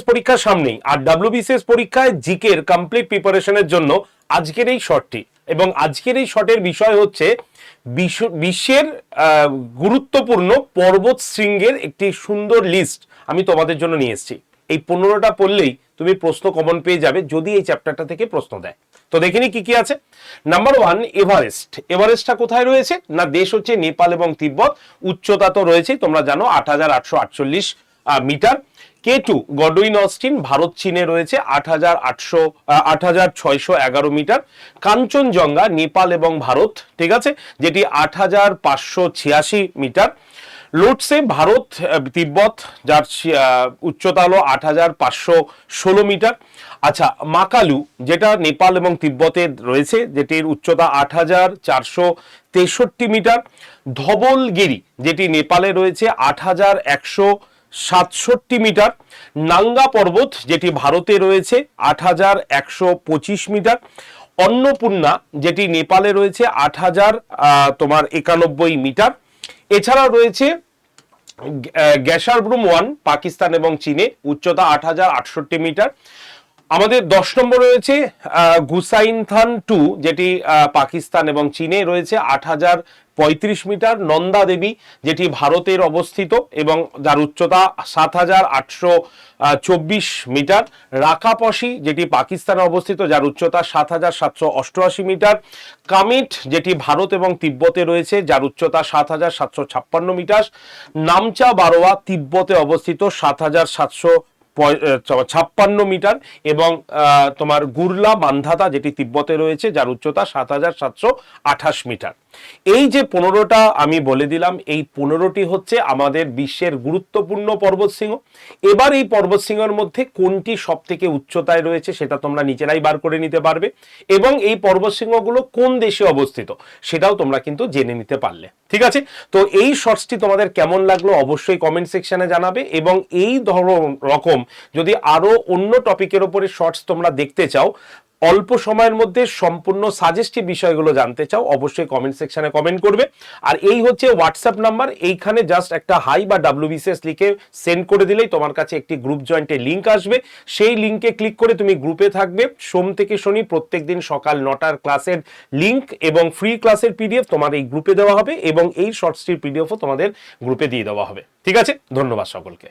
পরীক্ষার সামনেই, আর ডাব্লিউবিসিএস পরীক্ষায় জিকের কমপ্লিট প্রিপারেশনের জন্য আজকের এই শর্টটি, এবং আজকের এই শর্টের বিষয় হচ্ছে বিশ্বের গুরুত্বপূর্ণ পর্বত শৃঙ্গের একটি সুন্দর লিস্ট আমি তোমাদের জন্য নিয়ে এসেছি। এই 15টা পড়লেই তুমি প্রশ্ন কমন পেয়ে যাবে যদি এই চ্যাপ্টারটা থেকে প্রশ্ন দেয়। তো দেখিনি কি কি আছে। Number 1, Everest. এভারেস্টটা কোথায় রয়েছে না, দেশ হচ্ছে নেপাল এবং তিব্বত। উচ্চতা তো রয়েছে তোমরা জানো 8848 metre. K2 Godwin Austen, Bharat চীনে রয়েছে 8611 মিটার। কাঞ্চনজঙ্ঘা নেপাল এবং ভারত, ঠিক আছে, যেটি 8586 মিটার। লোটসে ভারত তিব্বত, যার উচ্চতা হলো 8516 মিটার। আচ্ছা, মাকালু যেটা নেপাল এবং তিব্বতে রয়েছে, যেটির উচ্চতা 8463 মিটার। ধবলগিরি যেটি নেপালে রয়েছে 8167 মিটার। নাঙ্গা পর্বত যেটি ভারতে রয়েছে 8125 মিটার। অন্নপূর্ণা যেটি নেপালে রয়েছে 8091 মিটার। এছাড়া রয়েছে গ্যাসারব্রুম 1 পাকিস্তান এবং চীনে, উচ্চতা 8068 মিটার। আমাদের 10 নম্বর রয়েছে গুসাইনথান 2 যেটি পাকিস্তান এবং চীনে রয়েছে 8035 মিটার। নন্দা দেবী যেটি ভারতের অবস্থিত এবং যার উচ্চতা 7824 মিটার। রাকাপসি যেটি পাকিস্তানে অবস্থিত, যার উচ্চতা 7788 মিটার। কামেট যেটি ভারত এবং তিব্বতে রয়েছে, যার উচ্চতা 7756 মিটার। নামচা বারোয়া তিব্বতে অবস্থিত 7756 মিটার। এবং তোমার গুরলা মান্ধাতা যেটি তিব্বতে রয়েছে, যার উচ্চতা 7728 মিটার। এই যে 15টা আমি বলে দিলাম, এই 15টি হচ্ছে আমাদের বিশ্বের গুরুত্বপূর্ণ পর্বতশৃঙ্গ। এবার এই পর্বতশৃঙ্গের মধ্যে কোনটি সব থেকে উচ্চতায় রয়েছে সেটা তোমরা নিজেরাই বার করে নিতে পারবে, এবং এই পর্বতশৃঙ্গগুলো কোন দেশে অবস্থিত সেটাও তোমরা কিন্তু জেনে নিতে পারলে। ঠিক আছে, তো এই শর্টসটি তোমাদের কেমন লাগলো অবশ্যই কমেন্ট সেকশনে জানাবে, এবং এই রকম যদি আরো অন্য টপিকের উপরে শর্টস তোমরা দেখতে চাও, অল্প সময়ের মধ্যে সম্পূর্ণ সাজেস্টিভ বিষয়গুলো জানতে চাও, অবশ্যই কমেন্ট সেকশনে কমেন্ট করবে। আর এই হচ্ছে হোয়াটসঅ্যাপ নাম্বার, এইখানে জাস্ট একটা হাই বা ডাব্লিউবিসিএস লিখে সেন্ড করে দিলেই তোমার কাছে একটি গ্রুপ জয়েন্টের লিঙ্ক আসবে। সেই লিঙ্কে ক্লিক করে তুমি গ্রুপে থাকবে। সোম থেকে শনি প্রত্যেকদিন সকাল 9টার ক্লাসের লিঙ্ক এবং ফ্রি ক্লাসের পিডিএফ তোমার এই গ্রুপে দেওয়া হবে, এবং এই শর্টসটির পিডিএফও তোমাদের গ্রুপে দিয়ে দেওয়া হবে। ঠিক আছে, ধন্যবাদ সকলকে।